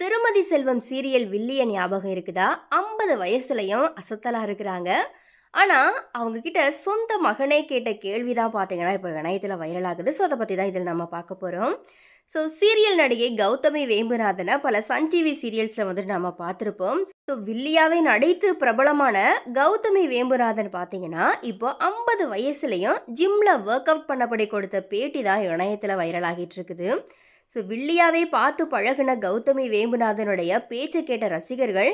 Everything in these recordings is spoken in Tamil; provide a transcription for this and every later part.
திருமதி செல்வம் சீரியல் வில்லிய ஞாபகம் இருக்குதா? 50 வயசுலயும் அசத்தலா இருக்கிறாங்க. ஆனா, அவங்க கிட்ட சொந்த மகனே கேட்ட கேள்வி தான் பார்த்தீங்கன்னா, இப்போ இணையத்தில வைரல் ஆகுது. ஸோ, அத பத்தி தான் இதில நம்ம பார்க்க போறோம். ஸோ, சீரியல் நடிகை கௌதமி வேம்புநாதன பல சன் டிவி சீரியல்ஸ்ல வந்துட்டு நம்ம பார்த்துருப்போம். ஸோ, வில்லியாவே நடித்து பிரபலமான கௌதமி வேம்புநாதன் பார்த்தீங்கன்னா, இப்போ 50 வயசுலயும் ஜிம்ல ஒர்க் அவுட் பண்ணபடி கொடுத்த பேட்டி தான் இணையத்தில வைரல் ஆகிட்டு இருக்குது. ஸோ, வில்லியாவே பார்த்து பழகுன கௌதமி வேம்புநாதனுடைய பேச்சை கேட்ட ரசிகர்கள்,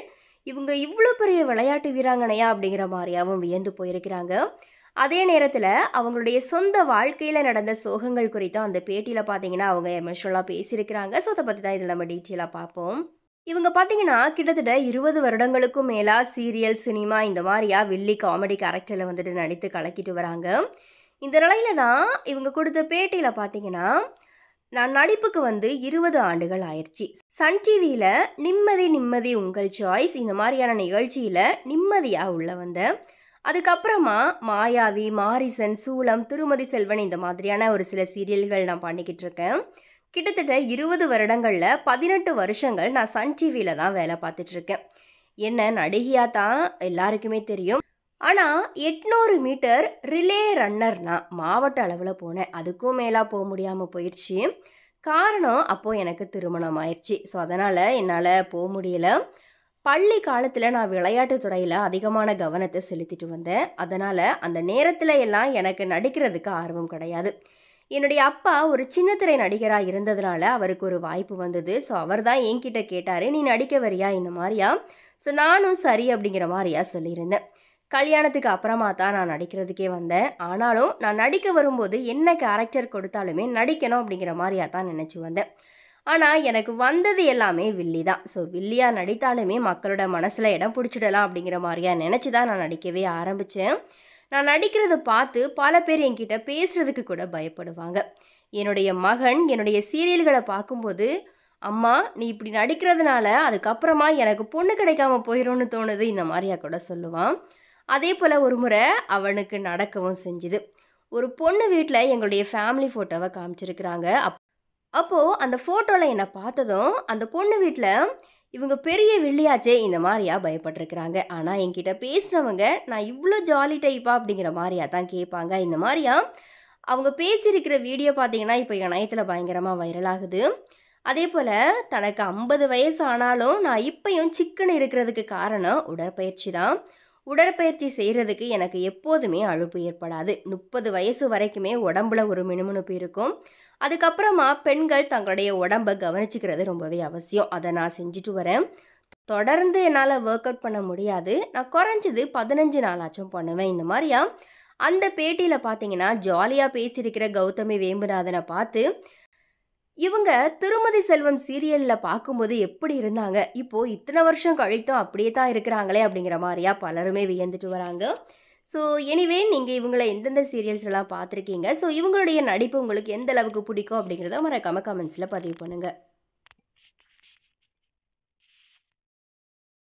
இவங்க இவ்வளோ பெரிய விளையாட்டு வீராங்கனையா அப்படிங்கிற மாதிரியாவும் வியந்து போயிருக்கிறாங்க. அதே நேரத்தில் அவங்களுடைய சொந்த வாழ்க்கையில் நடந்த சோகங்கள் குறித்தும் அந்த பேட்டியில் பார்த்தீங்கன்னா அவங்க எமோஷனலாக பேசியிருக்கிறாங்க. ஸோ, அதை பற்றி தான் இதில் நம்ம டீட்டெயிலாக பார்ப்போம். இவங்க பார்த்தீங்கன்னா கிட்டத்தட்ட 20 வருடங்களுக்கும் மேலாக சீரியல், சினிமா இந்த மாதிரியா வில்லி காமெடி கேரக்டரில் வந்துட்டு நடித்து கலக்கிட்டு வராங்க. இந்த நிலையில தான் இவங்க கொடுத்த பேட்டியில் பார்த்தீங்கன்னா, நான் நடிப்புக்கு 20 ஆண்டுகள் ஆயிடுச்சு. சன் டிவியில் நிம்மதி நிம்மதி உங்கள் சாய்ஸ் இந்த மாதிரியான நிகழ்ச்சியில் நிம்மதியாக உள்ள வந்தேன். அதுக்கப்புறமா மாயாவி, மாரிசன், சூளம், திருமதி செல்வன் இந்த மாதிரியான ஒரு சில சீரியல்கள் நான் பண்ணிக்கிட்டு இருக்கேன். கிட்டத்தட்ட 20 வருடங்களில் 18 வருஷங்கள் நான் சன் டிவியில் தான் வேலை பார்த்துட்ருக்கேன். என்ன நடிகையாக தான் எல்லாருக்குமே தெரியும். ஆனால் 800 மீட்டர் ரிலே ரன்னர்னா மாவட்ட அளவில் போனேன். அதுக்கும் மேலே போக முடியாமல் போயிடுச்சு. காரணம் அப்போது எனக்கு திருமணம் ஆயிடுச்சு. ஸோ, அதனால் என்னால் போக முடியல. பள்ளி காலத்தில் நான் விளையாட்டுத் துறையில் அதிகமான கவனத்தை செலுத்திட்டு வந்தேன். அதனால் அந்த நேரத்தில் எல்லாம் எனக்கு நடிக்கிறதுக்கு ஆர்வம் கிடையாது. என்னுடைய அப்பா ஒரு சின்னத்திரை நடிகராக இருந்ததுனால அவருக்கு ஒரு வாய்ப்பு வந்தது. ஸோ, அவர் தான் என்கிட்ட கேட்டார், நீ நடிக்க வரியா இந்த மாதிரியா? ஸோ, நானும் சரி அப்படிங்கிற மாதிரியா சொல்லியிருந்தேன். கல்யாணத்துக்கு அப்புறமா தான் நான் நடிக்கிறதுக்கே வந்தேன். ஆனாலும் நான் நடிக்க வரும்போது என்ன கேரக்டர் கொடுத்தாலுமே நடிக்கணும் அப்படிங்கிற மாதிரியா தான் நினச்சி வந்தேன். ஆனால் எனக்கு வந்தது எல்லாமே வில்லி தான். ஸோ, வில்லியாக நடித்தாலுமே மக்களோட மனசில் இடம் பிடிச்சிடலாம் அப்படிங்கிற மாதிரியா நினச்சி தான் நான் நடிக்கவே ஆரம்பித்தேன். நான் நடிக்கிறத பார்த்து பல பேர் என்கிட்ட பேசுகிறதுக்கு கூட பயப்படுவாங்க. என்னுடைய மகன் என்னுடைய சீரியல்களை பார்க்கும்போது, அம்மா நீ இப்படி நடிக்கிறதுனால அதுக்கப்புறமா எனக்கு பொண்ணு கிடைக்காம போயிடும்னு தோணுது இந்த மாதிரியா கூட சொல்லுவான். அதே போல் ஒரு முறை அவனுக்கு நடக்கவும் செஞ்சுது. ஒரு பொண்ணு வீட்டில் எங்களுடைய ஃபேமிலி ஃபோட்டோவை காமிச்சிருக்கிறாங்க. அப்போது அந்த ஃபோட்டோவில் என்னை பார்த்ததும் அந்த பொண்ணு வீட்டில் இவங்க பெரிய வில்லியாச்சே இந்த மாதிரியா பயப்பட்டிருக்கிறாங்க. ஆனால் என்கிட்ட பேசினவங்க நான் இவ்வளோ ஜாலி டைப்பா அப்படிங்கிற மாதிரியா தான் கேட்பாங்க. இந்த மாதிரியா அவங்க பேசியிருக்கிற வீடியோ பார்த்தீங்கன்னா இப்போ இணையத்தில் பயங்கரமாக வைரல் ஆகுது. அதே போல் தனக்கு 50 வயசு ஆனாலும் நான் இப்பயும் சிக்கன் இருக்கிறதுக்கு காரணம் உடற்பயிற்சி தான். உடற்பயிற்சி செய்கிறதுக்கு எனக்கு எப்போதுமே அலுப்பு ஏற்படாது. 30 வயசு வரைக்குமே உடம்புல ஒரு மினுமினுப்பு இருக்கும். அதுக்கப்புறமா பெண்கள் தங்களுடைய உடம்பை கவனிச்சிக்கிறது ரொம்பவே அவசியம். அதை நான் செஞ்சுட்டு வரேன். தொடர்ந்து என்னால் ஒர்க் அவுட் பண்ண முடியாது. நான் குறைஞ்சது 15 நாளாச்சும் பண்ணுவேன் இந்த மாதிரியா. அந்த பேட்டியில் பார்த்தீங்கன்னா ஜாலியாக பேசியிருக்கிற கௌதமி வேம்புநாதனை பார்த்து இவங்க திருமதி செல்வம் சீரியலில் பார்க்கும்போது எப்படி இருந்தாங்க, இப்போது இத்தனை வருஷம் கழித்தும் அப்படியே தான் இருக்கிறாங்களே அப்படிங்கிற மாதிரியா பலருமே வியந்துட்டு வராங்க. ஸோ, எனிவே நீங்கள் இவங்களை எந்தெந்த சீரியல்ஸ்லாம் பார்த்துருக்கீங்க? ஸோ, இவங்களுடைய நடிப்பு உங்களுக்கு எந்த அளவுக்கு பிடிக்கும் அப்படிங்கிறத மறக்காம கமெண்ட்ஸில் பதிவு பண்ணுங்கள்.